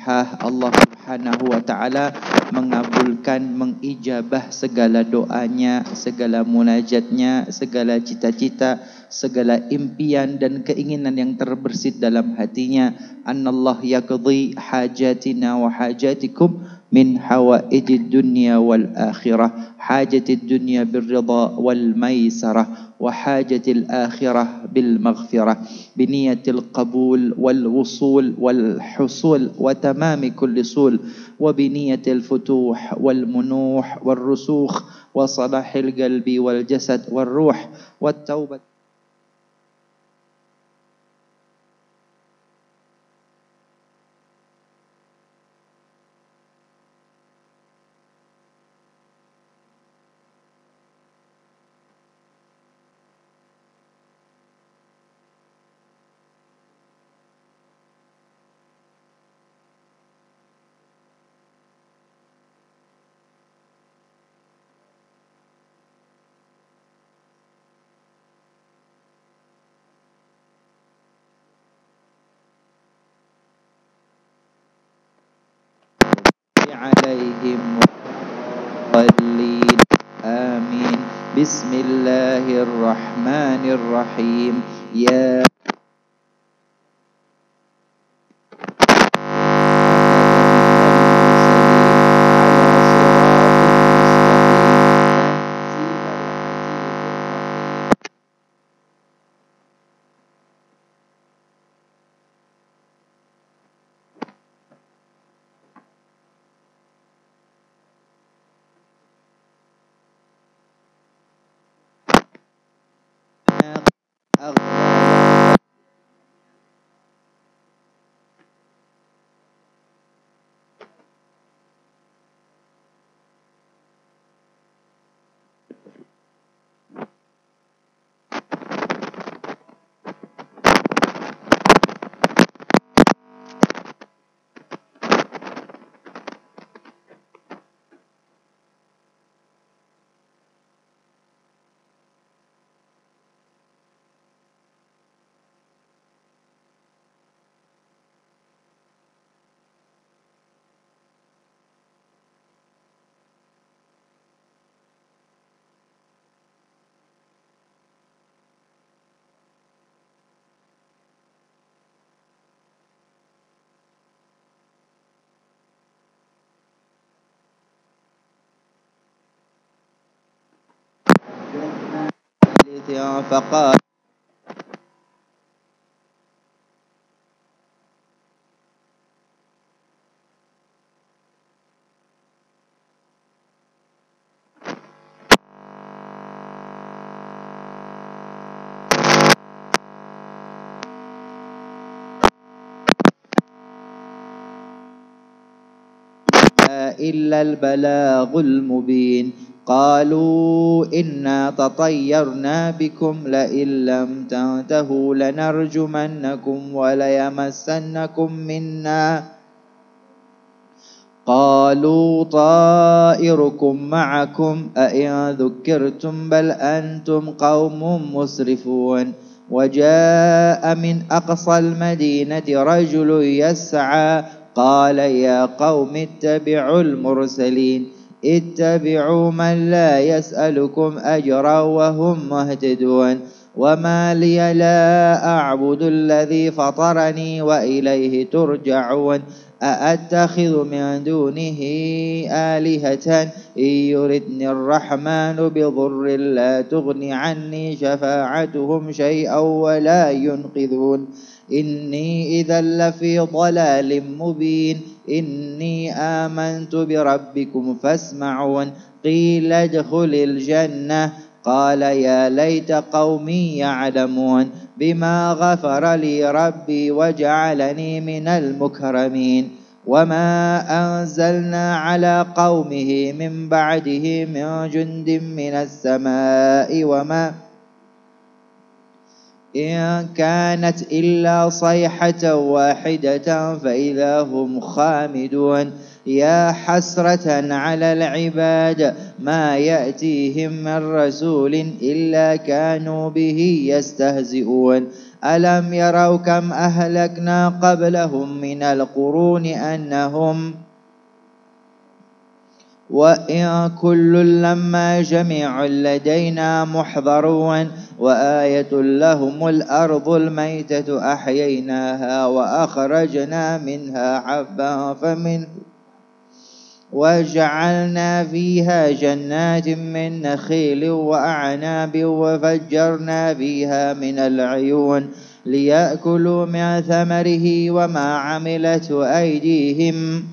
Allah Subhanahu wa Ta'ala mengabulkan, mengijabah segala doanya, segala munajatnya, segala cita-cita, segala impian dan keinginan yang terbersit dalam hatinya. Annallah yaqdi hajatina wa hajatikum min hawaijid dunya wal akhirah. Hajatid dunya birridha wal maisarah wa hajatil akhirah bil maghfirah biniyatil qabul wal wusul wal husul wa tamami kulli sul wa biniyatil futuh wal munuh wal rusukh wa salahil qalbi wal jasad wal ruh wat taubat. عليهم والضالين آمين. بسم الله الرحمن الرحيم. يا فقال إلا البلاغ المبين. قالوا إنا تطيرنا بكم لئن لم تنتهوا لنرجمنكم وليمسنكم منا. قالوا طائركم معكم أئن ذكرتم بل أنتم قوم مسرفون. وجاء من أقصى المدينة رجل يسعى قال يا قوم اتبعوا المرسلين اتبعوا من لا يسألكم أجرا وهم مهتدون. وما لي لا أعبد الذي فطرني وإليه ترجعون. أأتخذ من دونه آلهة إن يردني الرحمن بضر لا تغن عني شفاعتهم شيئا ولا ينقذون. إني إذا لفي ضلال مبين. إني آمنت بربكم فاسمعون. قيل ادخل الجنة قال يا ليت قومي يعلمون بما غفر لي ربي وجعلني من المكرمين. وما أنزلنا على قومه من بعده من جند من السماء وما إن كانت إلا صيحة واحدة فإذا هم خامدون. يا حسرة على العباد ما يأتيهم من رسول إلا كانوا به يستهزئون. ألم يروا كم أهلكنا قبلهم من القرون أنهم وإن كل لما جميع لدينا محضرون وآية لهم الأرض الميتة أحييناها وأخرجنا منها حبا فمنه وجعلنا فيها جنات من نخيل وأعناب وفجرنا فيها من العيون ليأكلوا من ثمره وما عملته أيديهم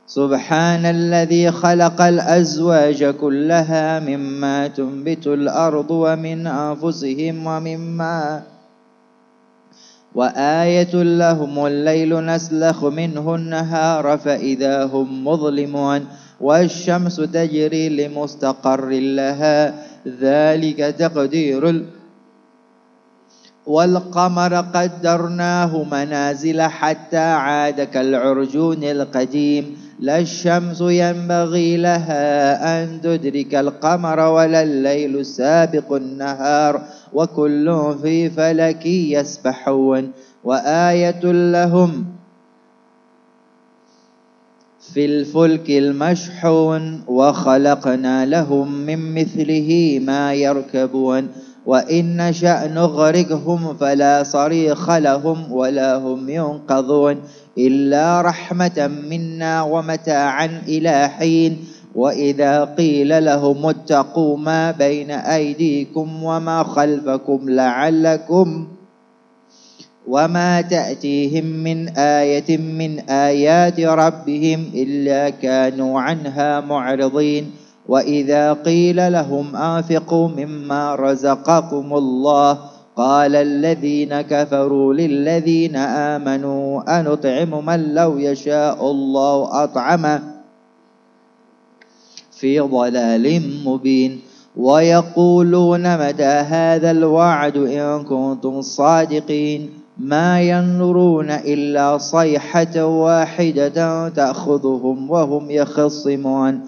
سبحان الذي خلق الأزواج كلها مما تنبت الأرض ومن أنفسهم وآية لهم الليل نسلخ منه النهار فإذا هم مظلمون والشمس تجري لمستقر لها ذلك تقدير والقمر قدرناه منازل حتى عاد كالعرجون القديم لا الشمس ينبغي لها أن تدرك القمر ولا الليل سابق النهار وكل في فلك يسبحون وآية لهم في الفلك المشحون وخلقنا لهم من مثله ما يركبون وإن نشأ نغرقهم فلا صريخ لهم ولا هم ينقذون إلا رحمة منا ومتاعا إلى حين وإذا قيل لهم اتقوا ما بين أيديكم وما خلفكم لعلكم وما تأتيهم من آية من آيات ربهم إلا كانوا عنها معرضين وإذا قيل لهم أنفقوا مما رزقكم الله قال الذين كفروا للذين آمنوا أنطعم من لو يشاء الله أطعمه في ضلال مبين ويقولون متى هذا الوعد إن كنتم صادقين ما ينظرون إلا صيحة واحدة تأخذهم وهم يخصمون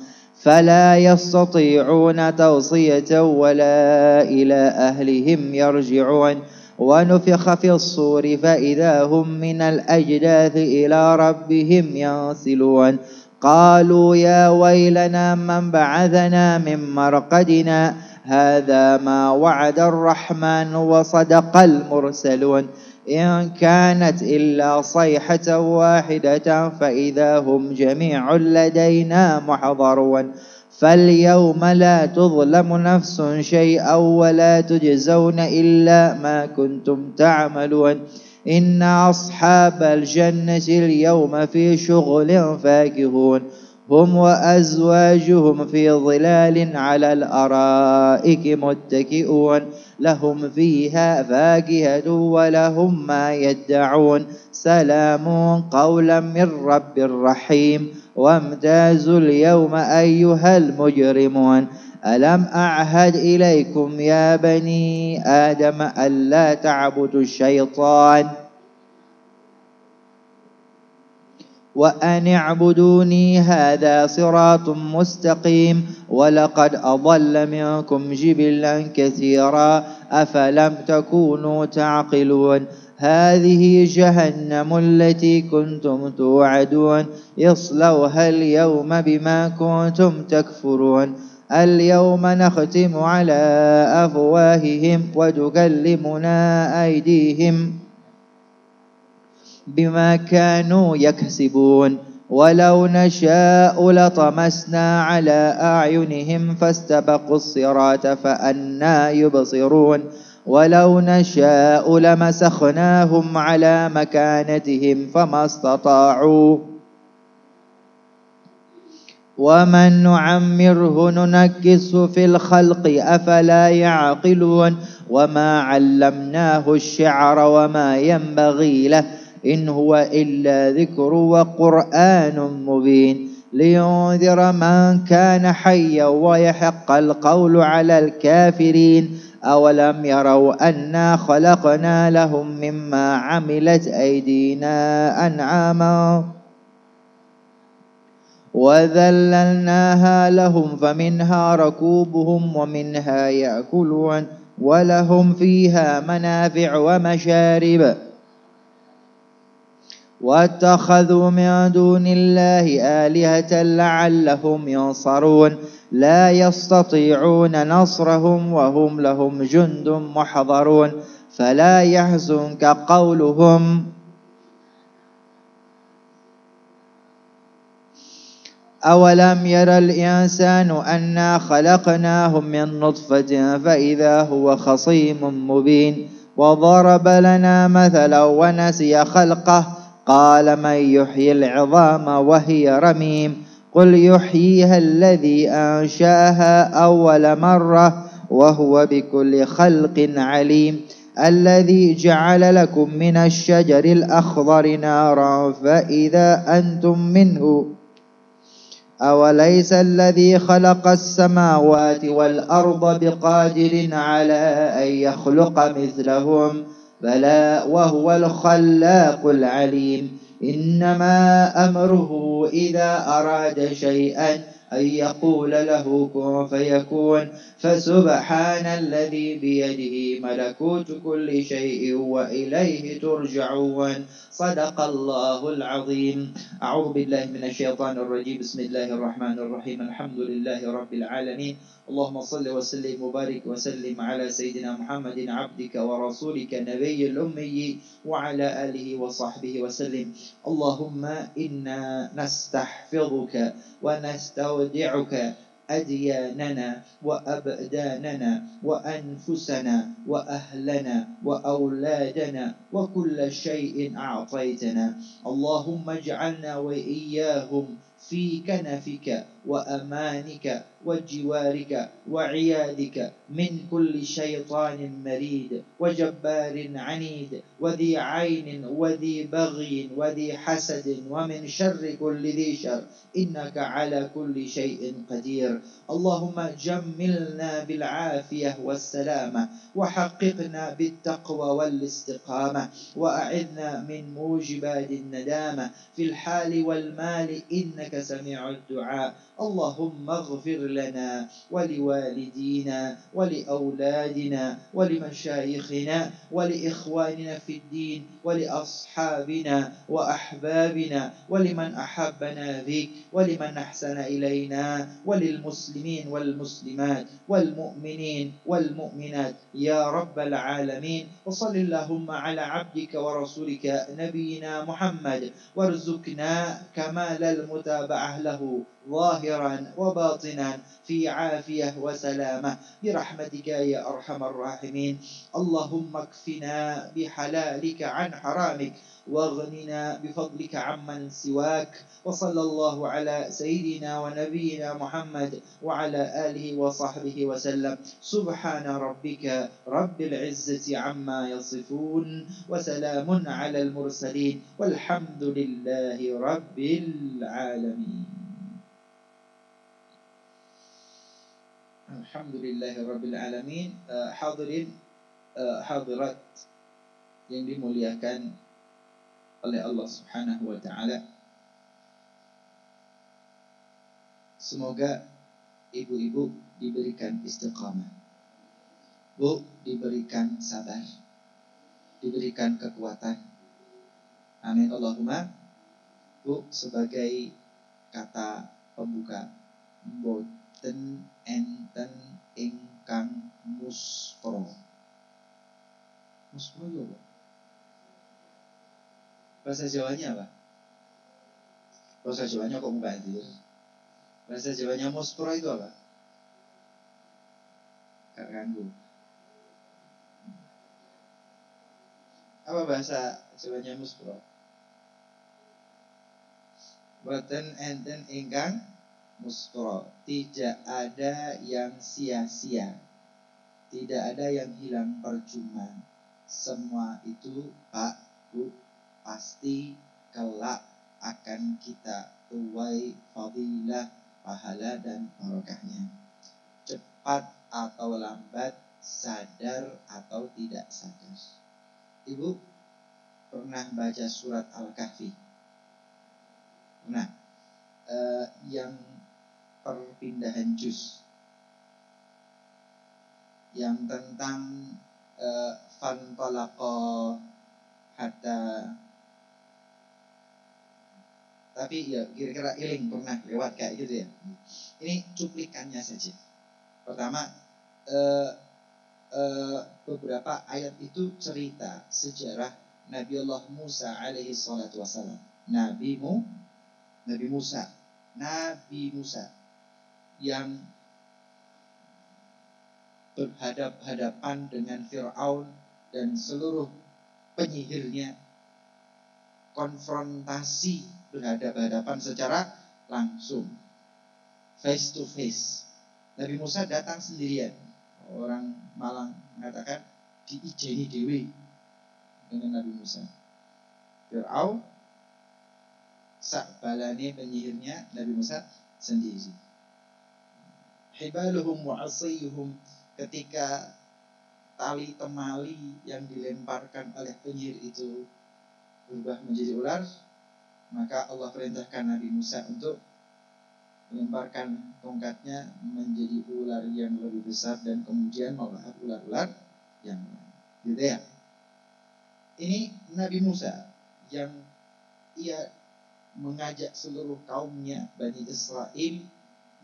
فلا يستطيعون توصية ولا إلى أهلهم يرجعون ونفخ في الصور فإذا هم من الأجداث إلى ربهم ينسلون قالوا يا ويلنا من بعثنا من مرقدنا هذا ما وعد الرحمن وصدق المرسلون إن كانت إلا صيحة واحدة فإذا هم جميع لدينا محضرون فاليوم لا تظلم نفس شيئا ولا تجزون إلا ما كنتم تعملون إن أصحاب الجنة اليوم في شغل فاكهون هم وأزواجهم في ظلال على الأرائك متكئون لهم فيها فاكهة ولهم ما يدعون سلام قولا من رب رحيم وامتازوا اليوم أيها المجرمون ألم أعهد إليكم يا بني آدم ألا تعبدوا الشيطان وأن اعبدوني هذا صراط مستقيم ولقد أضل منكم جبلا كثيرا أفلم تكونوا تعقلون هذه جهنم التي كنتم توعدون اصلوها اليوم بما كنتم تكفرون اليوم نختم على أفواههم وتكلمنا أيديهم بما كانوا يكسبون ولو نشاء لطمسنا على أعينهم فاستبقوا الصراط فأنى يبصرون ولو نشاء لمسخناهم على مكانتهم فما استطاعوا ومن نعمره ننكسه في الخلق أفلا يعقلون وما علمناه الشعر وما ينبغي له إن هو إلا ذكر وقرآن مبين لينذر من كان حيا ويحق القول على الكافرين أولم يروا أنا خلقنا لهم مما عملت أيدينا أنعاما وذللناها لهم فمنها ركوبهم ومنها يأكلون ولهم فيها منافع ومشارب واتخذوا من دون الله آلهة لعلهم ينصرون لا يستطيعون نصرهم وهم لهم جند محضرون فلا يحزنك قولهم أولم ير الإنسان أنا خلقناه من نطفة فإذا هو خصيم مبين وضرب لنا مثلا ونسي خلقه قال من يحيي العظام وهي رميم قل يحييها الذي أنشأها أول مرة وهو بكل خلق عليم الذي جعل لكم من الشجر الأخضر نارا فإذا أنتم منه أوليس الذي خلق السماوات والأرض بقادر على أن يخلق مثلهم بلى وهو الخلاق العليم إنما أمره إذا أراد شيئا أن يقول له كن فيكون فسبحان الذي بيده ملكوت كل شيء وإليه ترجعون صدق الله العظيم. أعوذ بالله من الشيطان الرجيم. بسم الله الرحمن الرحيم. الحمد لله رب العالمين. اللهم صل وسلم وبارك وسلم على سيدنا محمد عبدك ورسولك نبي الأمي وعلى آله وصحبه وسلم. اللهم إنا نستحفظك ونستودعك أدياننا وأبداننا وأنفسنا وأهلنا وأولادنا وكل شيء أعطيتنا. اللهم اجعلنا وإياهم في كنفك وأمانك وجوارك وعيادك من كل شيطان مريد وجبار عنيد وذي عين وذي بغي وذي حسد ومن شر كل ذي شر إنك على كل شيء قدير. اللهم جملنا بالعافية والسلامة وحققنا بالتقوى والاستقامة وأعذنا من موجبات الندامة في الحال والمال إنك سميع الدعاء. اللهم اغفر لنا ولوالدينا ولأولادنا ولمشايخنا ولإخواننا في الدين ولأصحابنا وأحبابنا ولمن أحبنا فيك ولمن أحسن إلينا وللمسلمين والمسلمات والمؤمنين والمؤمنات يا رب العالمين. وصل اللهم على عبدك ورسولك نبينا محمد وارزقنا كمال المتابعة له ظاهرا وباطنا في عافية وسلامة برحمتك يا أرحم الراحمين. اللهم اكفنا بحلالك عن حرامك واغننا بفضلك عمن سواك. وصلى الله على سيدنا ونبينا محمد وعلى آله وصحبه وسلم. سبحان ربك رب العزة عما يصفون وسلام على المرسلين والحمد لله رب العالمين. Alhamdulillahi Rabbil Alamin. Hadirin hadirat yang dimuliakan oleh Allah Subhanahu wa Ta'ala, semoga ibu-ibu diberikan istiqamah, bu diberikan sabar, diberikan kekuatan. Amin Allahumma. Bu sebagai kata pembuka, boten enten ingkang muspro. Muspro itu apa? Bahasa Jawanya apa? Bahasa Jawanya kok mubadir? Bahasa Jawanya muspro itu apa? Gak ganggu. Apa bahasa Jawanya muspro? Boten enten ingkang muspro. Tidak ada yang sia-sia, tidak ada yang hilang percuma. Semua itu Pak Bu pasti kelak akan kita tuai fadilah, pahala dan barokahnya. Cepat atau lambat, sadar atau tidak sadar. Ibu pernah baca surat Al-Kahfi? Nah, yang perpindahan juz yang tentang fantalaqa hatta, tapi ya kira-kira iling pernah lewat kayak gitu ya. Ini cuplikannya saja. Pertama, beberapa ayat itu cerita sejarah Nabiullah Musa alaihi salatu wassalam. Nabi Musa yang berhadap-hadapan dengan Fir'aun dan seluruh penyihirnya, konfrontasi berhadap-hadapan secara langsung, face to face. Nabi Musa datang sendirian. Orang Malang mengatakan diijeni dewi dengan Nabi Musa. Fir'aun sakbalane penyihirnya, Nabi Musa sendiri. Hibaluhum wa asiyuhum, ketika tali temali yang dilemparkan oleh penyihir itu berubah menjadi ular, maka Allah perintahkan Nabi Musa untuk melemparkan tongkatnya menjadi ular yang lebih besar dan kemudian melahap ular-ular yang lain. Gitu ya. Ini Nabi Musa yang ia mengajak seluruh kaumnya Bani Israel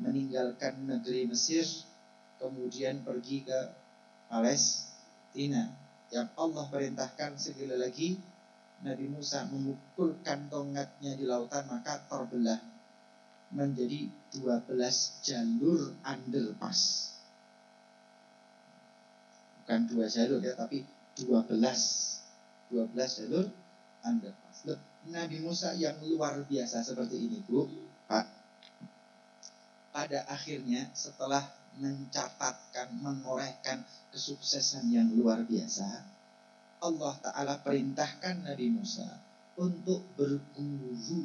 meninggalkan negeri Mesir, kemudian pergi ke Palestina. Yang Allah perintahkan sekali lagi, Nabi Musa memukulkan tongkatnya di lautan, maka terbelah menjadi 12 jalur underpass. Bukan 2 jalur ya, tapi 12 jalur underpass. Nabi Musa yang luar biasa seperti ini, Bu, Pak. Pada akhirnya setelah mencatatkan, menorehkan kesuksesan yang luar biasa, Allah Ta'ala perintahkan Nabi Musa untuk mengguru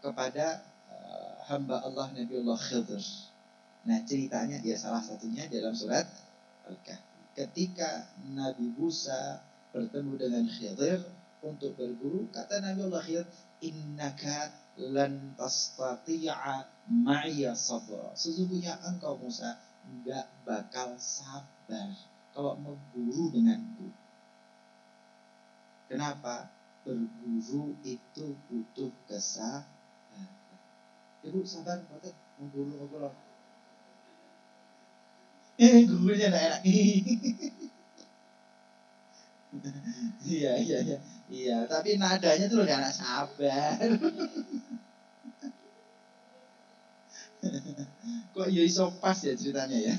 kepada hamba Allah Nabiullah Khidir. Nah, ceritanya dia salah satunya dalam surat Al-Kahfi. Ketika Nabi Musa bertemu dengan Khidir untuk berguru, kata Nabiullah Khidir, innaka lan tastati'a ma'iya sabra. Sesungguhnya engkau Musa enggak bakal sabar kalau mengguru denganku. Kenapa? Berguru itu butuh kesabaran. Ibu sabar, betul mengguru ngobrol. Gurunya enggak enak. Iya, tapi nadanya tuh enggak enak, sabar. Kok ya iso pas ya ceritanya ya?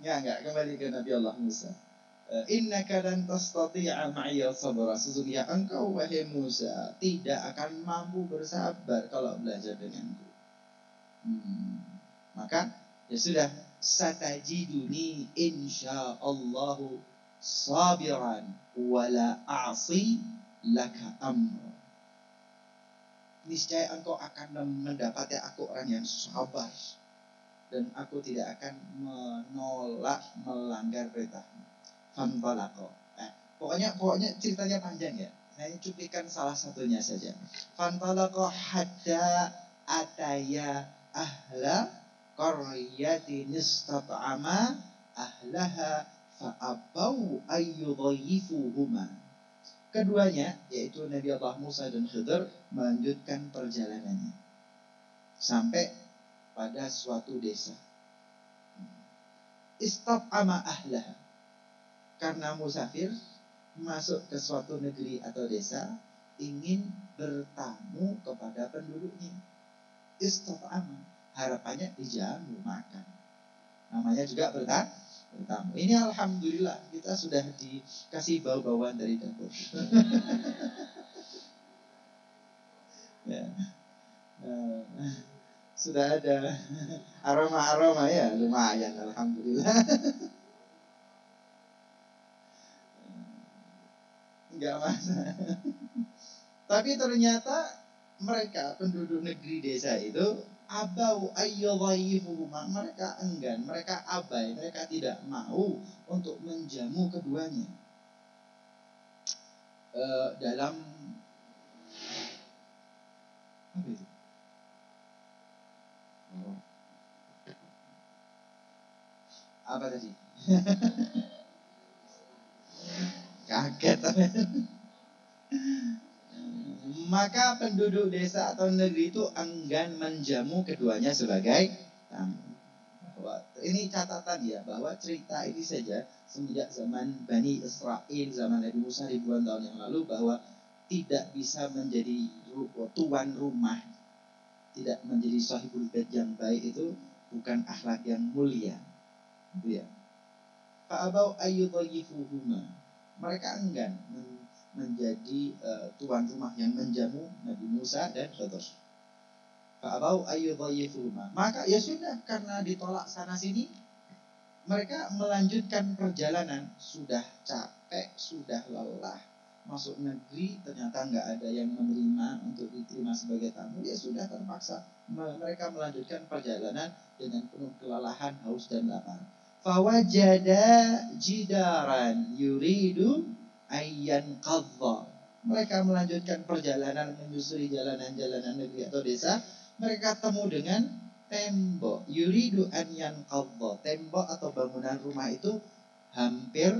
Enggak, kembali ke Nabi Allah Musa. Innaka lan tastati'a ma'iya sabra. Sesungguhnya engkau wahai Musa tidak akan mampu bersabar kalau belajar denganku. Maka ya sudah, satajiduni insyaallahu sabiran wala a'si laka amra. Niscaya engkau akan mendapati aku orang yang sabar dan aku tidak akan menolak melanggar perintahmu. Fantalaqa. Pokoknya ceritanya panjang ya. Saya cuplikan salah satunya saja. Fantalaqa hatta ataya ahla qaryatin istat'ama ahlaha fa'abau ayyudhayifuhuma. Keduanya, yaitu Nabi Allah Musa dan Khidir, melanjutkan perjalanannya sampai pada suatu desa. Istat'ama ahlaha, karena musafir masuk ke suatu negeri atau desa, ingin bertamu kepada penduduknya. Istat'ama, harapannya dijamu makan. Namanya juga bertamu. Ini alhamdulillah kita sudah dikasih bau-bauan dari dapur. Ya. Sudah ada aroma-aroma ya, lumayan alhamdulillah. Enggak masalah. Tapi ternyata mereka penduduk negeri desa itu abau ayyadhayifuhuma, mereka enggan, mereka abai, mereka tidak mau untuk menjamu keduanya. Dalam apa itu? Apa tadi? Kaget. Maka penduduk desa atau negeri itu enggan menjamu keduanya sebagai tamu. Ini catatan ya, bahwa cerita ini saja semenjak zaman Bani Israel, zaman Nabi Musa ribuan tahun yang lalu, bahwa tidak bisa menjadi tuan rumah, tidak menjadi sahibul bait yang baik itu bukan akhlak yang mulia. Gitu ya. Fa'abau ayyudhayifuhuma. Mereka enggan menjadi tuan rumah yang menjamu Nabi Musa dan Khidir. Fa'abau ayyudhayifuhuma. Maka ya sudah, karena ditolak sana sini, mereka melanjutkan perjalanan. Sudah capek, sudah lelah, masuk negeri ternyata nggak ada yang menerima untuk diterima sebagai tamu. Ya sudah, terpaksa mereka melanjutkan perjalanan dengan penuh kelelahan, haus dan lapar. Fawajada jidaran yuridu ayyan qadha. Mereka melanjutkan perjalanan menyusuri jalanan-jalanan negeri atau desa. Mereka temu dengan tembok. Yuridu an yanqadha. Tembok atau bangunan rumah itu hampir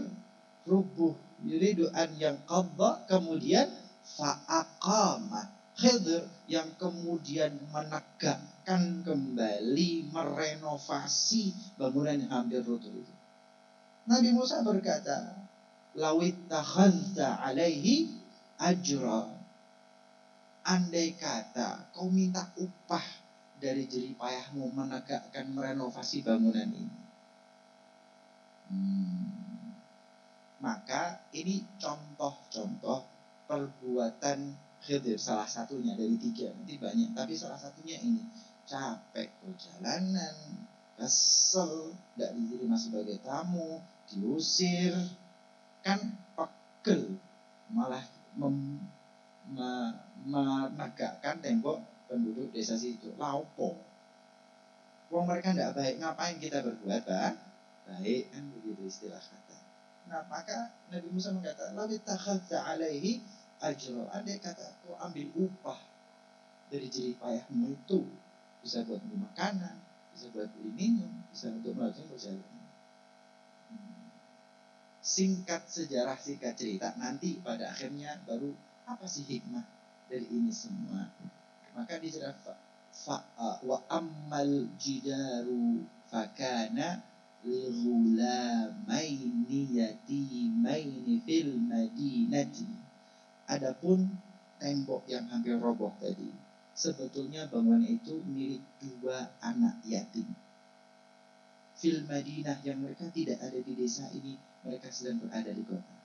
rubuh. Yuridu an yanqadha. Kemudian fa'aqama. Khidir yang kemudian menegakkan kembali, merenovasi bangunan yang hampir runtuh itu. Nabi Musa berkata, lawit takhadza alaihi ajra. Andai kata kau minta upah dari jerih payahmu menegakkan, merenovasi bangunan ini. Maka ini contoh-contoh perbuatan Khidir, salah satunya dari 3, nanti banyak, tapi salah satunya ini. Capek perjalanan, kesel, tidak diterima sebagai tamu, diusir, kan pegel, malah menegakkan tembok penduduk desa situ. Laupo, wong mereka tidak baik, ngapain kita berbuat baik, kan begitu istilah kata. Nah, maka Nabi Musa mengatakan, lawit takhadza alaihi ajra. Andai kata kau ambil upah dari jerih payahmu itu, bisa buat beli makanan, bisa buat beli minum, bisa untuk melakukan perjalanan. Singkat sejarah, singkat cerita, nanti pada akhirnya baru apa sih hikmah dari ini semua. Maka dijelaskan wa ammal jidaru fakana lighulamaini yatimaini fil madinati. Adapun tembok yang hampir roboh tadi, sebetulnya bangunan itu milik 2 anak yatim fil Madinah, yang mereka tidak ada di desa ini, mereka sedang berada di kota.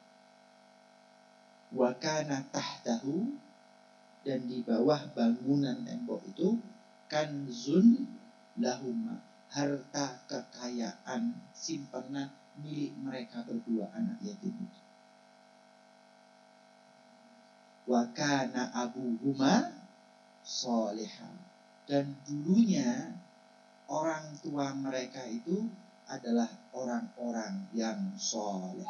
Wa kana tahtahu, dan di bawah bangunan tembok itu kanzun lahuma, harta kekayaan simpanan milik mereka berdua anak yatim itu. Wa kana abuhuma sholihan, dan dulunya orang tua mereka itu adalah orang-orang yang soleh.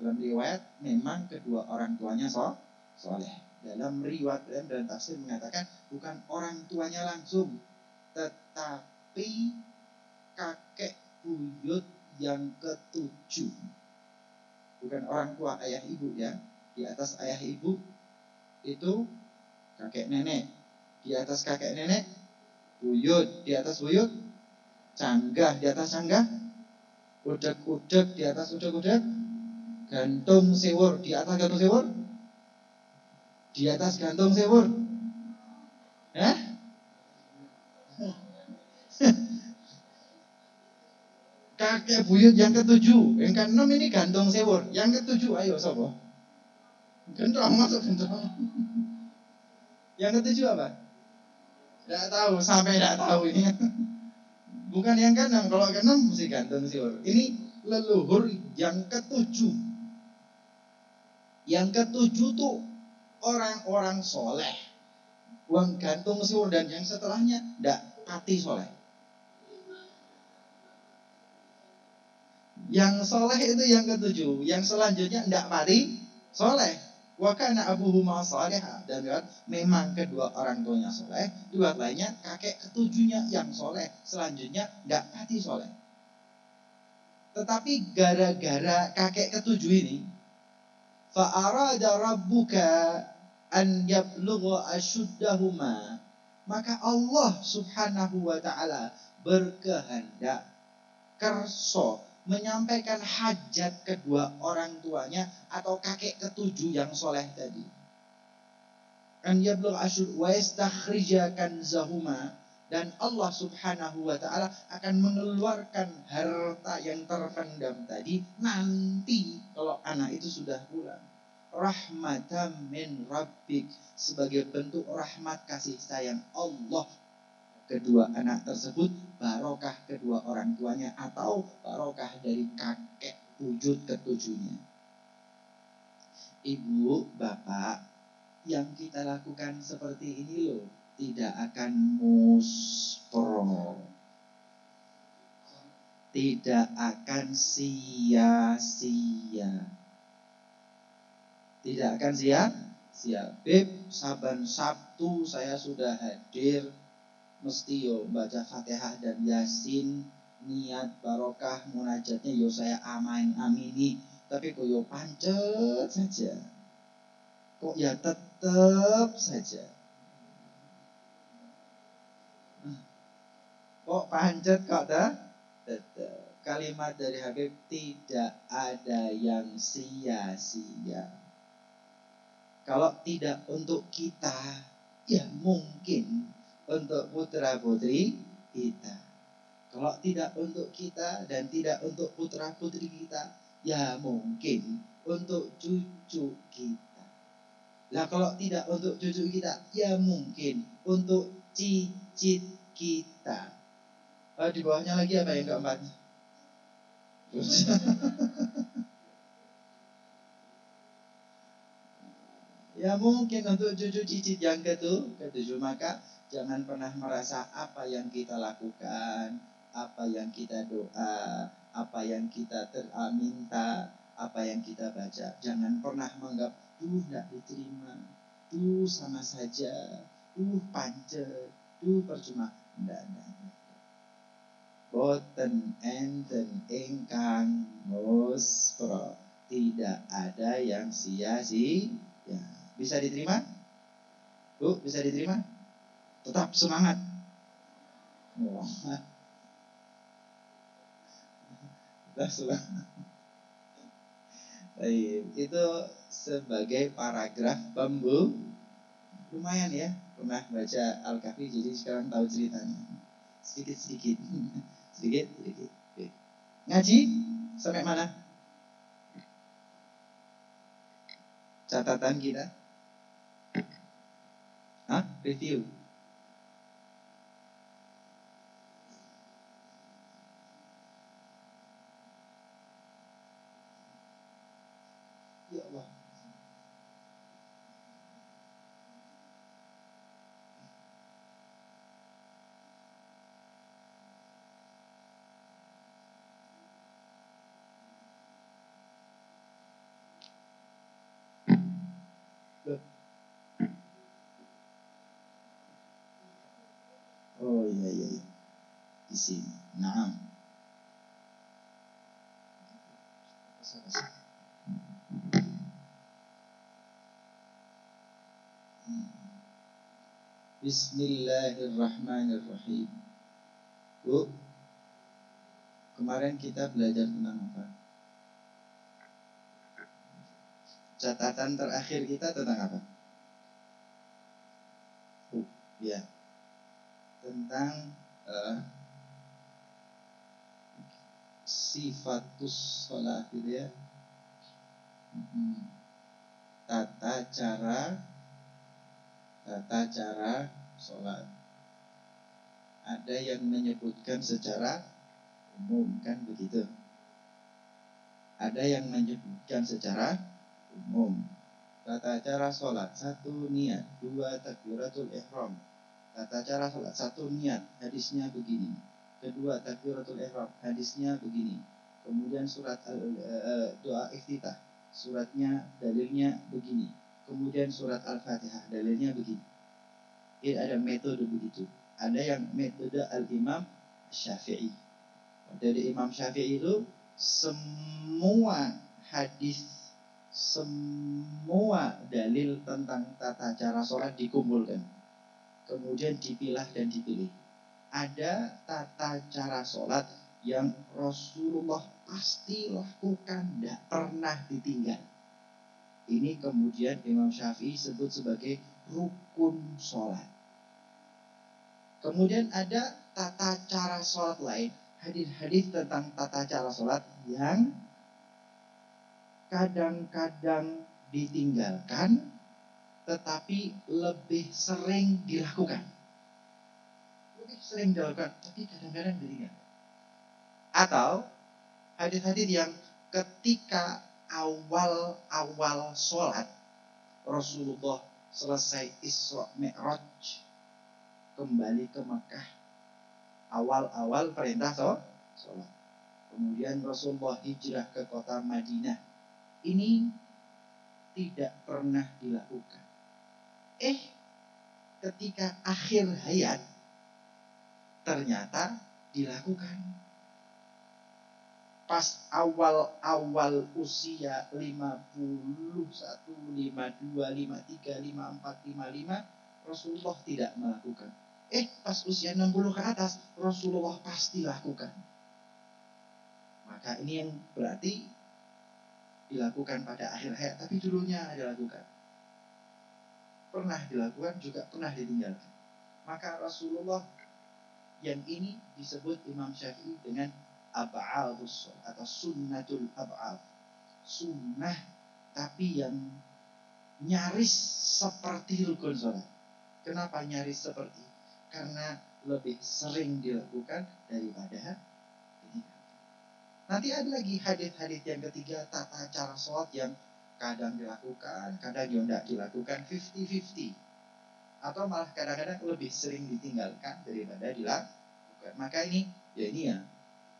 Dalam riwayat memang kedua orang tuanya soleh. Dalam riwayat dan tafsir mengatakan bukan orang tuanya langsung, tetapi kakek buyut yang ke-7. Bukan orang tua ayah ibu ya. Di atas ayah ibu itu kakek nenek. Di atas kakek nenek buyut. Di atas buyut canggah. Di atas canggah udek-udek. Di atas udek-udek gantung sewur. Di atas gantung sewur, di atas gantung sewur, kakek buyut yang ke-7. Yang ke-6 ini gantung sewur. Yang ke-7 ayo sopo? Gendong, masuk gendong. Yang ke-7 apa? Tidak tahu, sampai tidak tahu ini. Bukan yang ke-6. Kalau ke-6 mesti gantung sewur. Ini leluhur yang ke-7. Yang ke-7 tuh orang-orang soleh. Uang gantung sewur, dan yang setelahnya tidak pati soleh. Yang soleh itu yang ke-7. Yang selanjutnya tidak pati soleh. Wa kana abuhuma shaliha, dan memang kedua orang tuanya soleh. Dua lainnya kakek ke-7-nya yang soleh, selanjutnya tidak pati soleh. Tetapi gara-gara kakek ketujuh ini, fa'arada rabbuka an yablugha ashuddahuma, maka Allah Subhanahu wa taala berkehendak kerso menyampaikan hajat kedua orang tuanya atau kakek ketujuh yang soleh tadi. An yablugha ashud wa yastakhrija kanzahuma, dan Allah Subhanahu wa taala akan mengeluarkan harta yang terpendam tadi nanti kalau anak itu sudah pulang. Rahmatan min rabbik, sebagai bentuk rahmat kasih sayang Allah kedua anak tersebut, barokah kedua orang tuanya atau barokah dari kakek wujud ketujuhnya. Ibu, bapak, yang kita lakukan seperti ini loh tidak akan muspro, tidak akan sia-sia, tidak akan sia-sia. Beb, saban Sabtu saya sudah hadir, mesti yo baca Fatihah dan Yasin, niat barokah munajatnya yo saya amini, tapi kok yo pancet saja, kok ya tetap saja, kok pancet kok tetap. Kalimat dari Habib, tidak ada yang sia-sia. Kalau tidak untuk kita, ya mungkin untuk putra putri kita. Kalau tidak untuk kita dan tidak untuk putra putri kita, ya mungkin untuk cucu kita. Lah kalau tidak untuk cucu kita, ya mungkin untuk cicit kita. Di bawahnya lagi apa yang keempat? Ya mungkin untuk cucu cicit yang ketujuh. Maka jangan pernah merasa apa yang kita lakukan, apa yang kita doa, apa yang kita minta, apa yang kita baca, jangan pernah menganggap tidak diterima, sama saja, pancet, percuma. Tidak. Boten enten ingkang muspro, tidak ada yang sia-sia. Ya. Bisa diterima? Bu, bisa diterima? Tetap semangat. Wah. Tetap semangat. Itu sebagai paragraf pembu. Lumayan ya, pernah baca Al-Kahfi, jadi sekarang tahu ceritanya. Sedikit-sedikit. Sedikit-sedikit. Ngaji sampai mana? Catatan kita. Review. Ya Allah. Oh iya. Di sini. Naam. Bismillahirrahmanirrahim. Bu, kemarin kita belajar tentang apa? Catatan terakhir kita tentang apa? Ya, tentang sifatus sholat gitu ya. Tata cara sholat. Ada yang menyebutkan secara umum, kan begitu. Ada yang menyebutkan secara umum. Tata cara sholat, 1 niat, 2 takbiratul ihram. Tata cara sholat, 1 niat, hadisnya begini. 2 takbiratul ihram, hadisnya begini. Kemudian surat doa iftitah, suratnya dalilnya begini. Kemudian surat Al-Fatihah, dalilnya begini. Jadi ada metode begitu. Ada yang metode Al-Imam Syafi'i. Dari Imam Syafi'i itu semua hadis, semua dalil tentang tata cara sholat dikumpulkan, kemudian dipilah dan dipilih. Ada tata cara sholat yang Rasulullah pasti lakukan, tidak pernah ditinggal. Ini kemudian Imam Syafi'i sebut sebagai rukun sholat. Kemudian ada tata cara sholat lain, hadis-hadis tentang tata cara sholat yang kadang-kadang ditinggalkan, tetapi lebih sering dilakukan. Lebih sering dilakukan, tapi kadang-kadang ditinggalkan. Atau hadis-hadis yang ketika awal-awal sholat, Rasulullah selesai Isra Mi'raj, kembali ke Mekah, awal-awal perintah sholat. Kemudian Rasulullah hijrah ke kota Madinah. Ini tidak pernah dilakukan. Ketika akhir hayat, ternyata dilakukan. Pas awal-awal usia 51, 52, 53, 54, 55, Rasulullah tidak melakukan. Pas usia 60 ke atas, Rasulullah pasti lakukan. Maka ini yang berarti dilakukan pada akhir hayat, tapi dulunya dilakukan. Pernah dilakukan, juga pernah ditinggalkan. Maka Rasulullah yang ini disebut Imam Syafi'i dengan ab'adus atau sunnatul ab'ad. Sunnah tapi yang nyaris seperti rukun sholat. Kenapa nyaris seperti? Karena lebih sering dilakukan daripada ditinggalkan. Nanti ada lagi hadis-hadis yang ketiga, tata cara sholat yang kadang dilakukan, kadang tidak dilakukan, 50-50. Atau malah kadang-kadang lebih sering ditinggalkan daripada dilakukan. Maka ini ya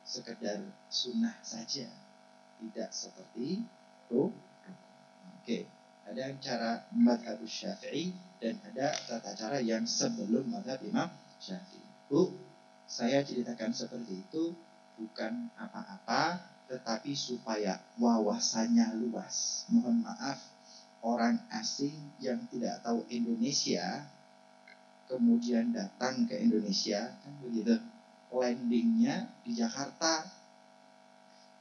sekedar sunnah saja, tidak seperti rukun. Oke, ada cara mazhab Syafi'i dan ada tata cara yang sebelum mazhab Imam Syafi'i. Saya ceritakan seperti itu bukan apa-apa, tetapi supaya wawasannya luas. Mohon maaf, orang asing yang tidak tahu Indonesia kemudian datang ke Indonesia, kan begitu, landingnya di Jakarta,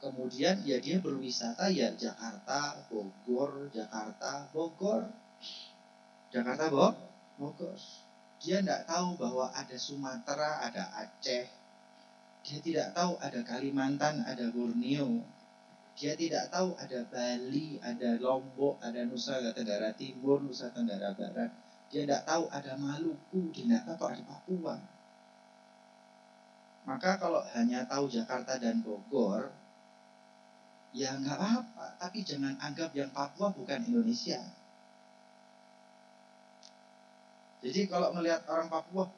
kemudian ya dia berwisata ya Jakarta, Bogor, Jakarta, Bogor, Jakarta, Bogor. Dia tidak tahu bahwa ada Sumatera, ada Aceh. Dia tidak tahu ada Kalimantan, ada Borneo. Dia tidak tahu ada Bali, ada Lombok, ada Nusa Tenggara Timur, Nusa Tenggara Barat. Dia tidak tahu ada Maluku, dia tidak tahu ada Papua. Maka kalau hanya tahu Jakarta dan Bogor, ya nggak apa-apa. Tapi jangan anggap yang Papua bukan Indonesia. Jadi kalau melihat orang Papua,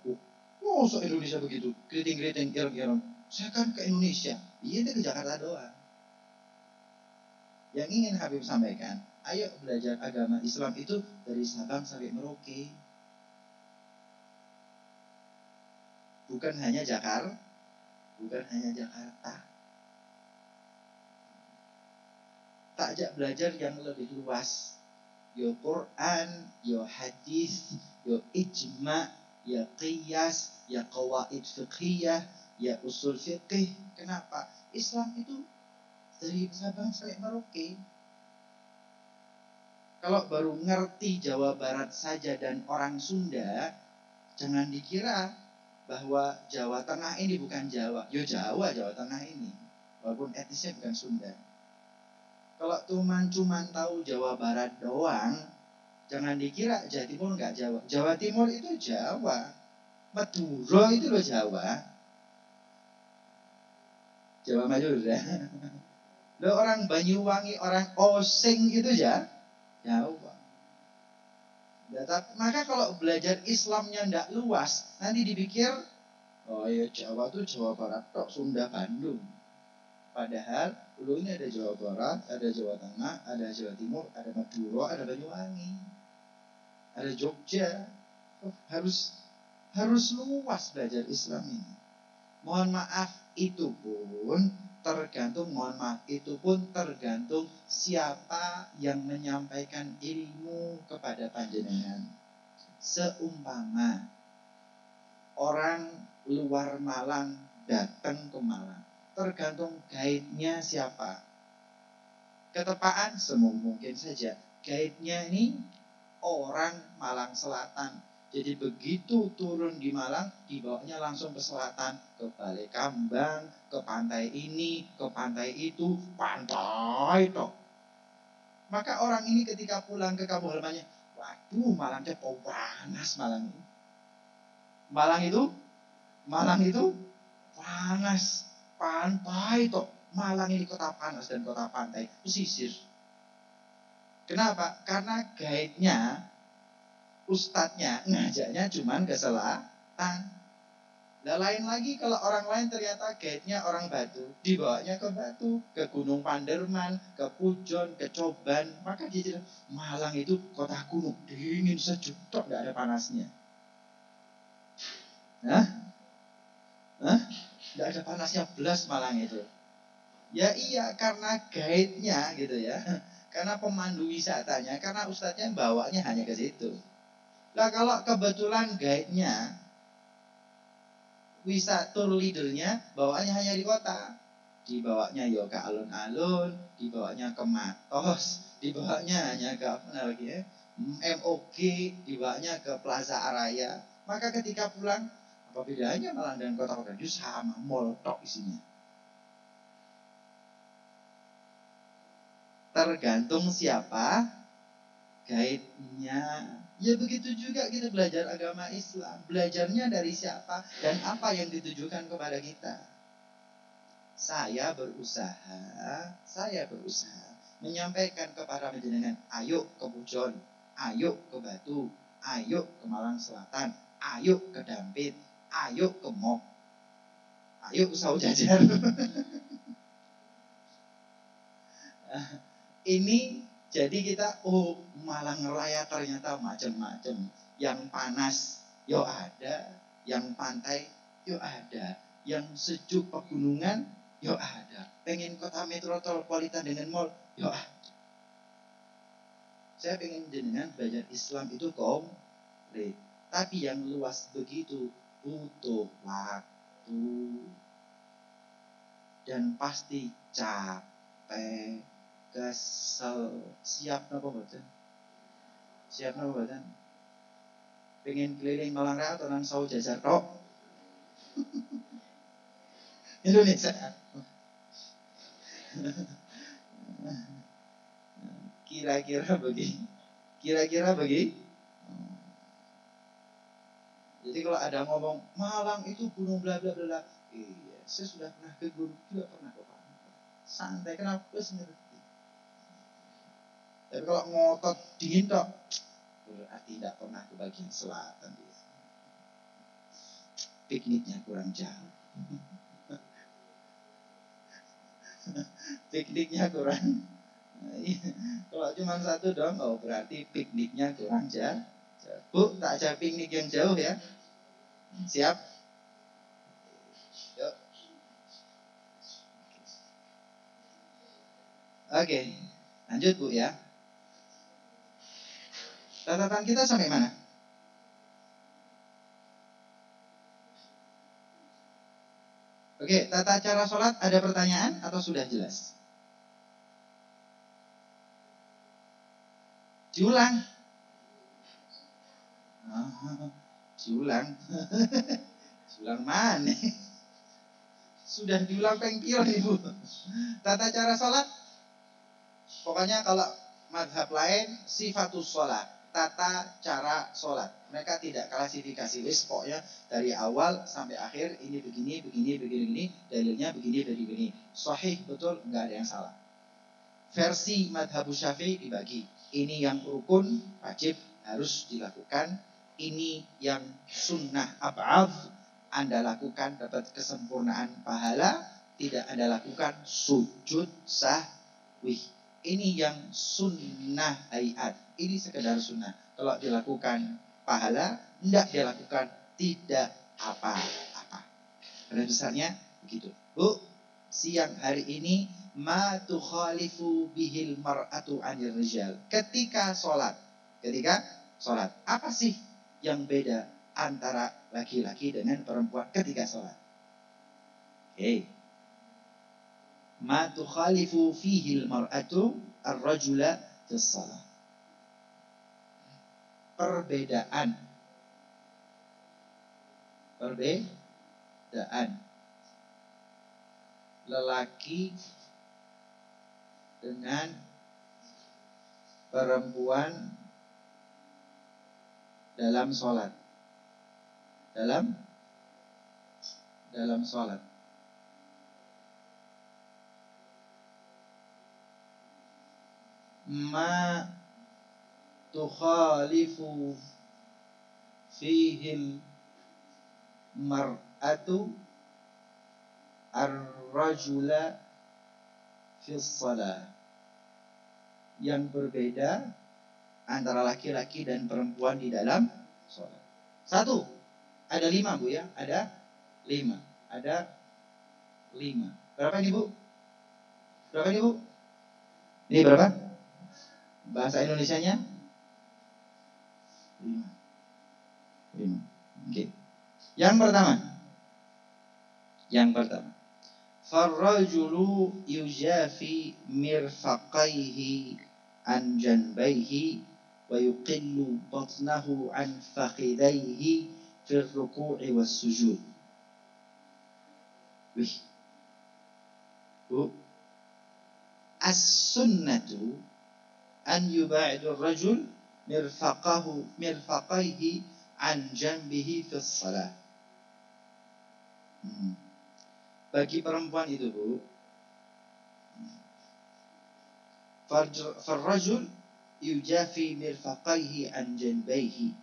so Indonesia begitu, keriting-keriting, ireng-ireng. Saya kan ke Indonesia, dia ke Jakarta doang. Yang ingin Habib sampaikan, ayo belajar agama Islam itu dari Sabang sampai Merauke. Bukan hanya Jakarta. Takjak belajar yang lebih luas. Ya Quran, ya hadis, ya ijma', ya qiyas, ya qawaid fiqhiyah, ya usul fiqh. Kenapa? Islam itu dari Sabang sampai Merauke. Kalau baru ngerti Jawa Barat saja dan orang Sunda, jangan dikira bahwa Jawa Tengah ini bukan Jawa. Yo Jawa Tengah ini, walaupun etnisnya bukan Sunda. Kalau cuman tahu Jawa Barat doang, jangan dikira Jawa Timur nggak Jawa. Jawa Timur itu Jawa. Madura itu loh Jawa. Jawa Madura. Loh orang Banyuwangi, orang Osing itu Jawa. Maka kalau belajar Islamnya ndak luas, nanti dipikir, oh ya Jawa tuh Jawa Barat tok, Sunda, Bandung. Padahal dulu ini ada Jawa Barat, ada Jawa Tengah, ada Jawa Timur, ada Madura, ada Banyuwangi, ada Jogja. Harus luas belajar Islam ini. Mohon maaf, itu pun tergantung, mohon maaf, itu pun tergantung siapa yang menyampaikan ilmu kepada panjenengan. Seumpama orang luar Malang datang ke Malang, tergantung guide-nya siapa. Ketepaan semungkin saja, guide-nya ini orang Malang Selatan. Jadi begitu turun di Malang, dibawanya langsung ke selatan, ke Balai Kambang, ke pantai ini, ke pantai itu, pantai toh. Maka orang ini ketika pulang ke kampung halamannya, waduh, Malang teh panas Malang ini. Malang itu panas, pantai toh. Malang ini kota panas dan kota pantai, pesisir. Kenapa? Karena guide-nya, ustadznya ngajaknya cuman ke selatan. Nah, lain lagi kalau orang lain ternyata guide-nya orang Batu, dibawanya ke Batu, ke Gunung Panderman, ke Pujon, ke Coban, maka dia bilang Malang itu kota gunung, dingin sejuk, tok, nggak ada panasnya. Nggak ada panasnya belas Malang itu. Ya iya, karena guide-nya gitu ya, karena pemandu wisatanya, karena ustadznya bawanya hanya ke situ. Nah kalau kebetulan guide-nya, tour leader-nya bawanya hanya di kota, dibawanya ya ke alun-alun, dibawanya ke Matos, dibawanya hanya ke apa lagi ya, MOG, dibawanya ke Plaza Araya. Maka ketika pulang, apa bedanya Malang dan kota-kota itu sama, mall tok isinya. Tergantung siapa guide-nya. Ya begitu juga kita belajar agama Islam. Belajarnya dari siapa dan apa yang ditujukan kepada kita. Saya berusaha menyampaikan kepada panjenengan, ayo ke Pujon, ayo ke Batu, ayo ke Malang Selatan, ayo ke Dampit, ayo ke Mok, ayo ke Saujajar. Ini jadi kita, Malang Raya ternyata macam-macam. Yang panas, yo ada. Yang pantai, yo ada. Yang sejuk pegunungan, yo ada. Pengen kota metropolitan dengan mall, yo ada. Saya pengen jenengan belajar Islam itu komplit. Tapi yang luas begitu butuh waktu. Dan pasti capek, kesel. Siap napa mboten? Siap napa mboten? Pengen keliling Malang Raya atau nang Saujajar tok? Indonesia. Kira-kira bagi. Jadi kalau ada ngomong Malang itu gunung bla bla bla, iya, saya sudah pernah ke gunung, juga pernah ke pantai. Santai, kenapa ngerti? Tapi kalau ngotot dingin tok, berarti tidak pernah ke bagian selatan dia. Pikniknya kurang jauh. Pikniknya kurang. Kalau cuma satu dong, berarti pikniknya kurang jauh. Bu, tak ajak piknik yang jauh ya. Siap? Yuk. Oke, lanjut Bu ya. Catatan kita sampai mana? Oke, tata cara sholat ada pertanyaan atau sudah jelas? Diulang. Diulang. Diulang mana? Sudah diulang pengkil Ibu. Tata cara sholat, pokoknya kalau madhab lain sifatus sholat, tata cara sholat. Mereka tidak klasifikasi, pokoknya dari awal sampai akhir ini begini, dalilnya begini. Sahih betul, nggak ada yang salah. Versi madhab Syafi'i dibagi. Ini yang rukun, wajib, harus dilakukan. Ini yang sunnah ab'ad, Anda lakukan dapat kesempurnaan pahala. Tidak Anda lakukan sujud sahwi. Ini yang sunnah hayat. Ini sekedar sunnah. Kalau dilakukan pahala, tidak dilakukan tidak apa-apa. Pada besarnya begitu. Bu, siang hari ini, ma tukhalifu bihil mar'atu 'anil rijal. Ketika sholat. Apa sih yang beda antara laki-laki dengan perempuan ketika sholat? Ma tukhalifu fihil mar'atu ar-rajula fis shalah. Perbedaan lelaki dengan perempuan dalam sholat. Dalam sholat. Ma tukhalifu fihil mar'atu ar-rajula fis shalah. Yang berbeda antara laki-laki dan perempuan di dalam sholat. 1. Ada 5 Bu ya. Ada 5. Berapa ini Bu? Ini berapa? Bahasa Indonesianya? 5. Oke. Yang pertama. Farrajulu yujafi mirfaqaihi an janbaihi wa yuqillu batnahu an fakhidaihi fil ruku'i was sujud. As-sunnatu an yubaidu ar-rajul mirfaqaihi an janbihi fis salah. Bagi perempuan itu Bu, farrajul yujafi mirfaqaihi an janbaihi.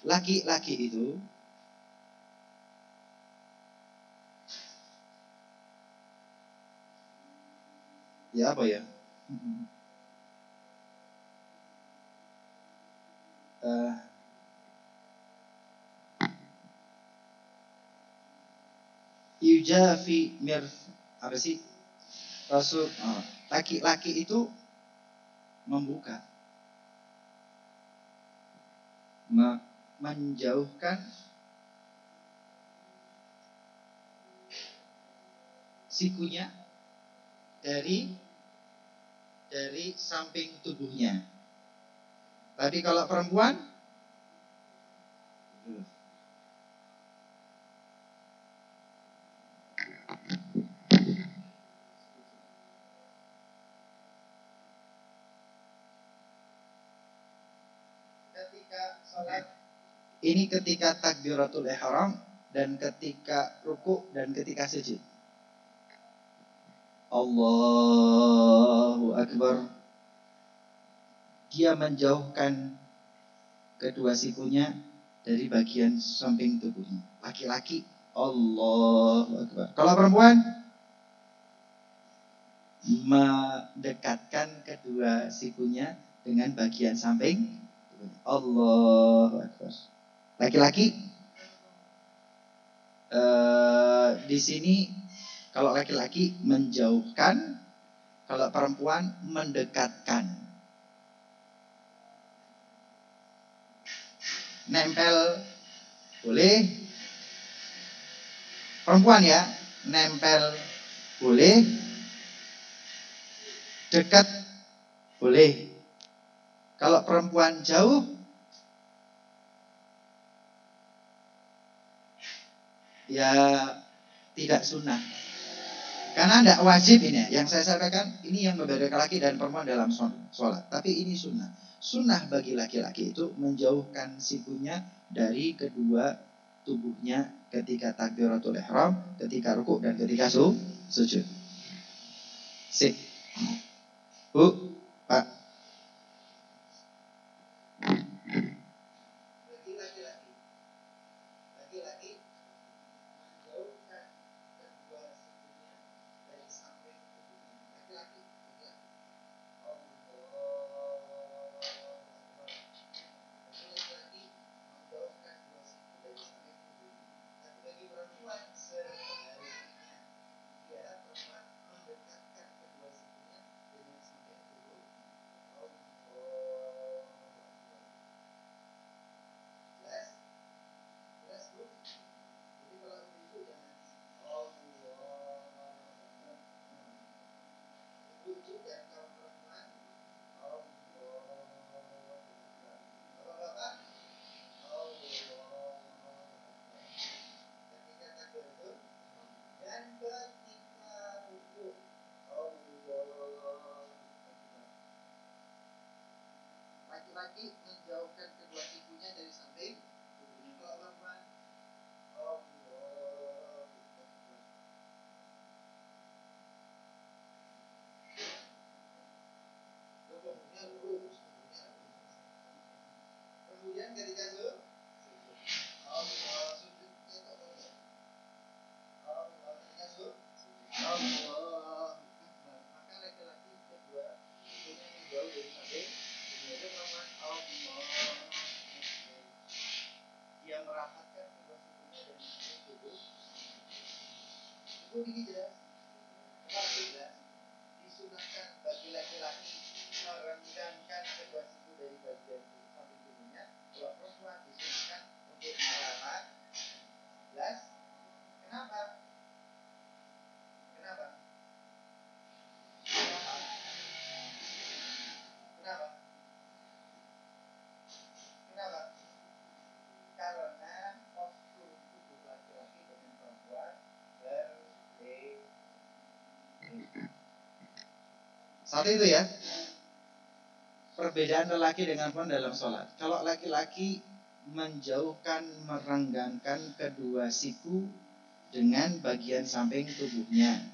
Laki-laki itu ya apa ya? Yujafi apa sih? Rasul laki-laki itu membuka, menjauhkan sikunya dari samping tubuhnya. Tapi kalau perempuan ketika sholat ini, ketika takbiratul ihram dan ketika ruku dan ketika sujud. Allahu Akbar. Dia menjauhkan kedua sikunya dari bagian samping tubuhnya. Laki-laki Allahu Akbar. Kalau perempuan mendekatkan kedua sikunya dengan bagian samping tubuhnya. Allahu Akbar. Laki-laki di sini kalau laki-laki menjauhkan, kalau perempuan mendekatkan. Nempel boleh, perempuan ya, nempel boleh, dekat boleh. Kalau perempuan jauh, ya tidak sunnah. Karena tidak wajib ini. Yang saya sampaikan ini yang membedakan laki dan perempuan dalam sholat. Tapi ini sunnah. Sunnah bagi laki-laki itu menjauhkan sikunya dari kedua tubuhnya ketika takbiratul ihram, ketika ruku dan ketika sujud. Sip. Bu, Pak. Laki-laki menjauhkan kedua sikunya dari samping tubuhnya. Laki-laki. laki-laki menjauhkan kedua sikunya dari samping tubuhnya. Kalau perempuan, kemudian ketika sujud, maka laki-laki kedua sikunya menjauh dari samping. Kemudian perempuan dia merapatkan kedua sikunya dari samping tubuh. Itu ini jelas. Kalau jelas disunahkan bagi laki-laki merenggangkan kedua siku dari bagian samping tubuhnya. Kalau perempuan disunahkan untuk merapat. Jelas? Kenapa? Kenapa? Kenapa? Kenapa? Karena postur tubuh laki-laki dengan perempuan berbeda. Satu itu ya, perbedaan lelaki dengan perempuan dalam sholat. Kalau laki-laki menjauhkan, merenggangkan kedua siku dengan bagian samping tubuhnya.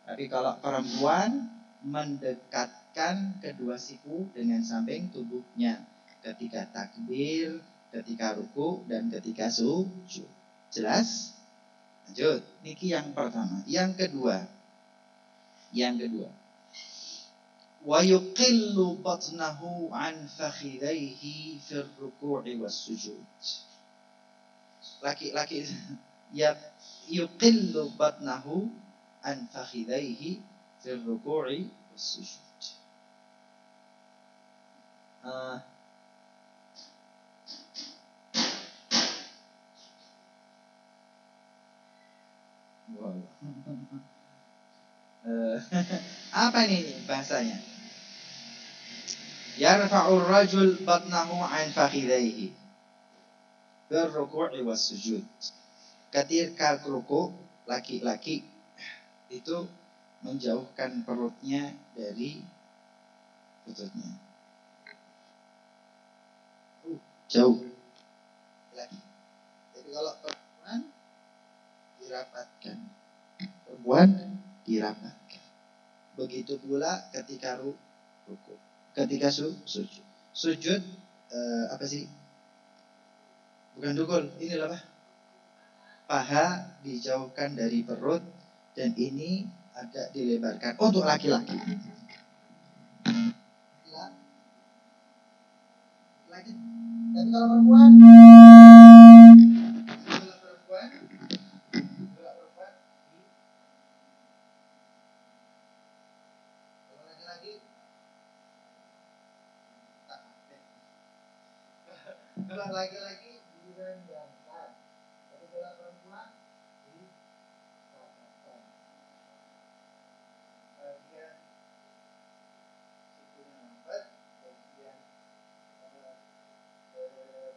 Tapi kalau perempuan mendekatkan kedua siku dengan samping tubuhnya ketika takbir, ketika ruku, dan ketika sujud. Jelas? Lanjut. Niki yang pertama. Yang kedua. Wa yuqillu batnahu an fakhidaihi fir ruku'i was sujud. Laki-laki yuqillu batnahu an fakhidaihi fil ruku'i was sujud. Apa ini bahasanya? Yarfa'ur rajul batnahu an fakhidaihi fil ruku'i was sujud. Ketika ruku, laki-laki itu menjauhkan perutnya dari lututnya. Jauh lagi. Jadi kalau perempuan dirapatkan. Begitu pula ketika ruku. Ketika sujud. Sujud apa sih? Bukan dukul, ini apa? Paha dijauhkan dari perut dan ini agak dilebarkan untuk laki-laki. Tapi kalau perempuan kalau laki-laki direndahkan, tapi kalau perempuan dirapatkan. Bagian sikunya rapat, bagian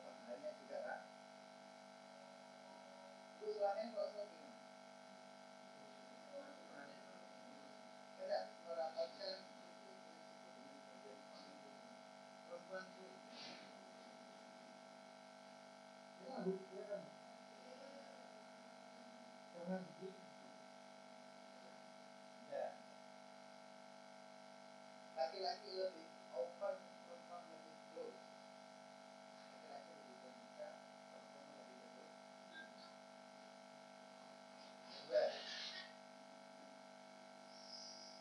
pahanya juga rapat. Usulannya kalau seperti ini, tidak merapatkan perempuan itu. Jangan begitu. Laki-laki lebih open, perempuan lebih close. Laki-laki lebih terbuka, perempuan lebih tertutup.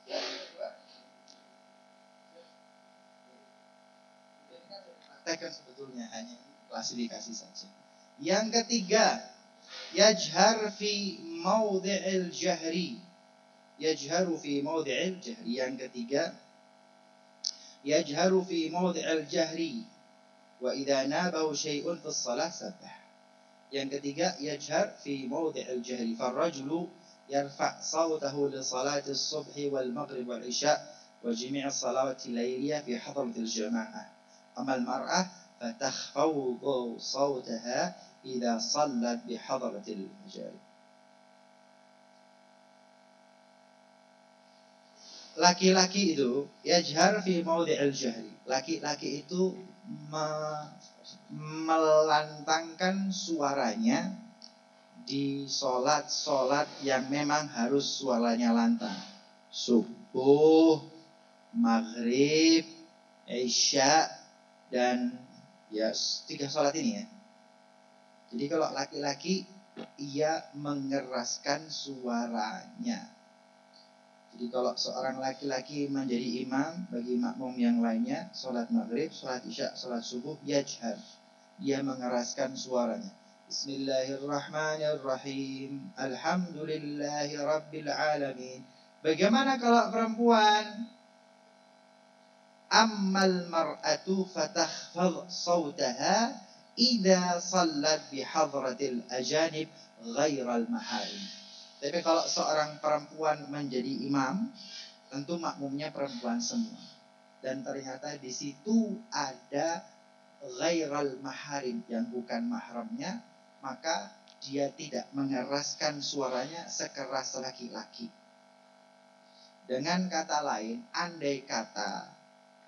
Yang kedua, ini kan sudah dipraktekkan sebetulnya, hanya klasifikasi saja. Yang ketiga, yajhar fi mawdi'il jahri. Yajharu fi mawdi'il jahri. Yang ketiga, yajharu fi mawdi'il jahri. Wa idza nabahu syai'un fi shalah sabbah. Yang ketiga, yajhar fi mawdi'il jahri. Farrajulu yarfa' sawtahu li salati as-subhi wal maghrib wal isya' wa jami' as-salawati al-layliyah fi hadratil jama'ah. Amma al-mar'ah fatakhfawdu sawtaha idza sallat bi hadratil fajr. laki-laki itu yajhar fi maudhi'il jahri. Laki-laki itu melantangkan suaranya di solat yang memang harus suaranya lantang. Subuh, maghrib, isya, dan ya 3 solat ini ya. Jadi kalau laki-laki ia mengeraskan suaranya. Jadi kalau seorang laki-laki menjadi imam bagi makmum yang lainnya, sholat maghrib, sholat isya, sholat subuh, yajhar, dia mengeraskan suaranya. Bismillahirrahmanirrahim. Alhamdulillahi rabbil alamin. Bagaimana kalau perempuan? Ammal mar'atu fatakhfadh sawtaha idza sallat bihadratil ajanib ghairal maharim. Tapi kalau seorang perempuan menjadi imam, tentu makmumnya perempuan semua. Dan ternyata di situ ada ghairal maharim yang bukan mahramnya, maka dia tidak mengeraskan suaranya sekeras laki-laki. Dengan kata lain, andai kata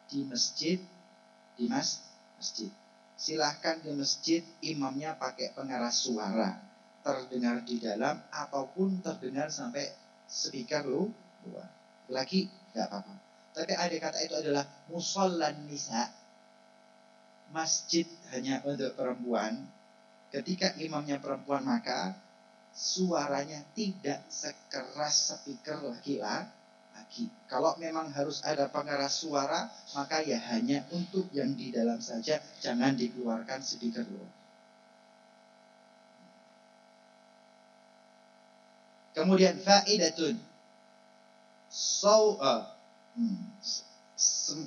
di masjid, silahkan di masjid imamnya pakai pengeras suara, terdengar di dalam ataupun terdengar sampai speaker luar. Laki nggak apa-apa. Tapi ada kata itu adalah musallan nisa, masjid hanya untuk perempuan. Ketika imamnya perempuan maka suaranya tidak sekeras speaker laki-laki. Kalau memang harus ada pengeras suara, maka ya hanya untuk yang di dalam saja, jangan dikeluarkan speaker luar. Kemudian faidatun.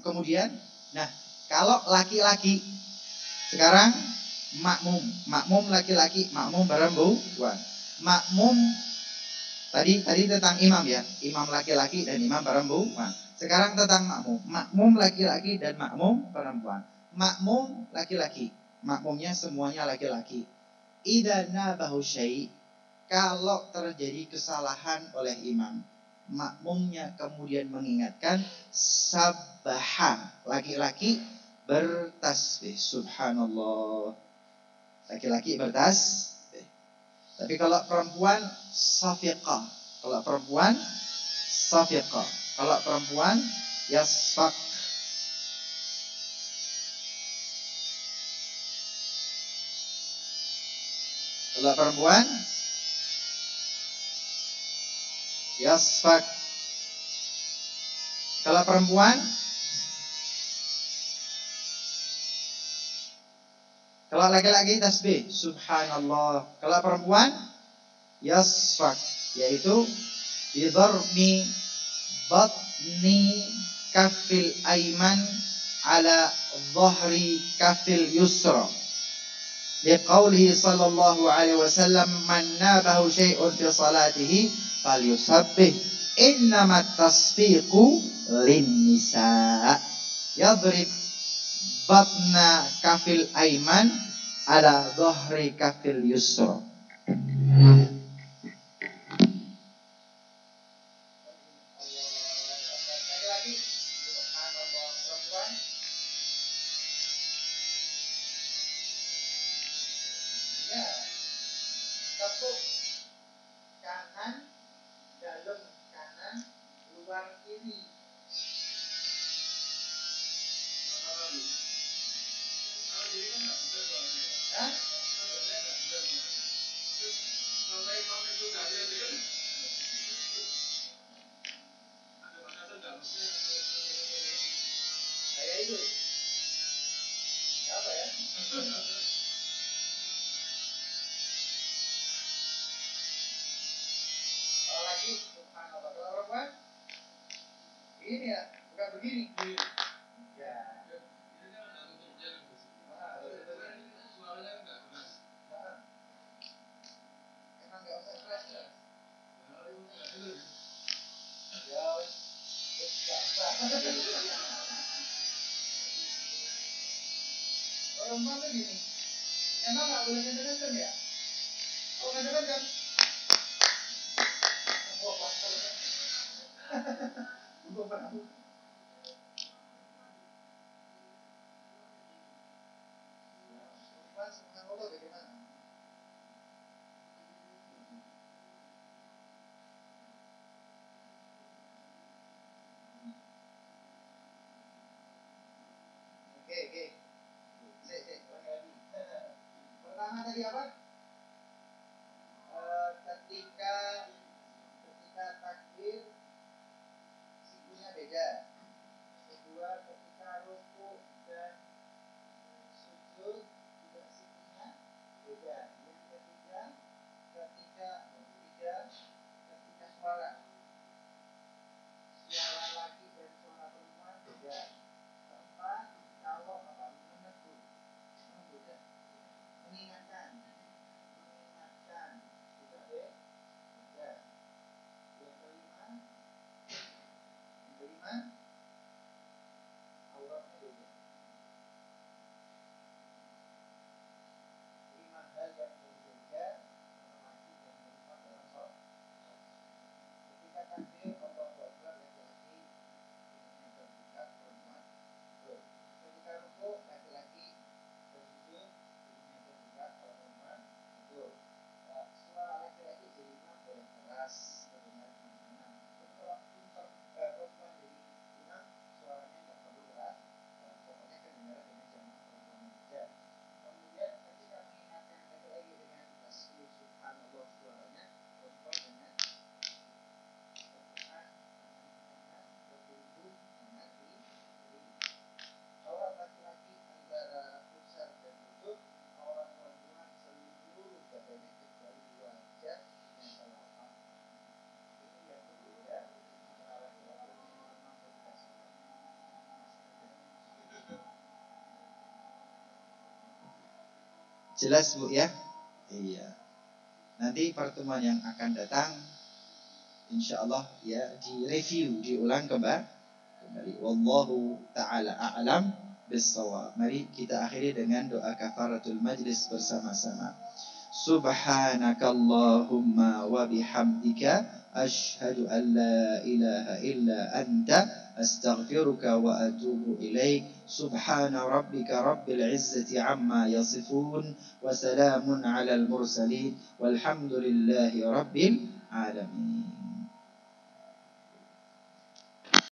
Kemudian, nah kalau laki-laki sekarang makmum laki-laki, makmum perempuan. Makmum tadi tentang imam ya, imam laki-laki dan imam perempuan. Sekarang tentang makmum laki-laki dan makmum perempuan. Makmum laki-laki, makmumnya semuanya laki-laki. Idza nabahu syai', kalau terjadi kesalahan oleh imam, makmumnya kemudian mengingatkan, sabbaha, laki-laki bertasbih, subhanallah, laki-laki bertasbih. Tapi kalau perempuan safiqah, kalau perempuan yasfaq. Kalau perempuan yasfaq. Kalau perempuan, kalau laki-laki tasbih, subhanallah. Kalau perempuan yasfaq, yaitu bidharmi batni kafil aiman ala dhahri kafil yusra. Liqaulihi sallallahu alaihi wasallam, man nabahu syai'un fi salatihi falyusabbih, innamat tasfiqu lin nisa. Yadrib batna kafil aiman ala dhahri kafil yusra. Tepuk kanan, dalam kanan, luar kiri. Kayak itu. Apa ya? Kalau lagi, subhanallah. Kalau perempuan, ini ya, bukan begini. Ya. Emang nggak usah keras ya? Ya, perempuan tuh gini. Emang nggak boleh kenceng ya? Kalau kenceng kan? Pertama tadi apa? Ketika takbir sikunya beda. Kedua, ketika rukuk dan sujud juga sikunya beda. Yang ketiga, ketika suara laki dan suara perempuan beda. Keempat, kalau menegur, mengingatkan juga beda. Yang kelima, auratnya beda. 5 hal yang berbeda laki dan perempuan dalam sholat. Ketika takbir Allahu Akbar laki-laki yang terdekat perempuan. Ketika rukuk laki-laki bersujud yang terdekat perempuan. Suara laki-laki jadi imam boleh keras terdengar kemana-mana. Ketika perempuan jadi imam suaranya nggak perlu keras, pokoknya kedengaran dengan jamaah perempuan saja. Kemudian ketika mengingatkan laki-laki dengan tasbih subhanallah suaranya perempuan dengan bertahan berlindung menghadiri aurat laki-laki antara pusar dan lutut, aurat perempuan seluruh badannya kecuali wajah dan telapak. Ini yang berbeda antara laki-laki yang normal ketika sholat. Jelas Bu ya? Iya. Nanti pertemuan yang akan datang insyaallah ya direview, diulang kembali. Wallahu ta'ala a'lam bis-shawab. Mari kita akhiri dengan doa kafaratul majlis bersama-sama. Subhanakallahumma wa bihamdika asyhadu an la ilaha illa anta astaghfiruka wa atubu ilaik. Subhana rabbika rabbil izzati amma yasifun wa salamun alal mursalin walhamdulillahi rabbil alamin.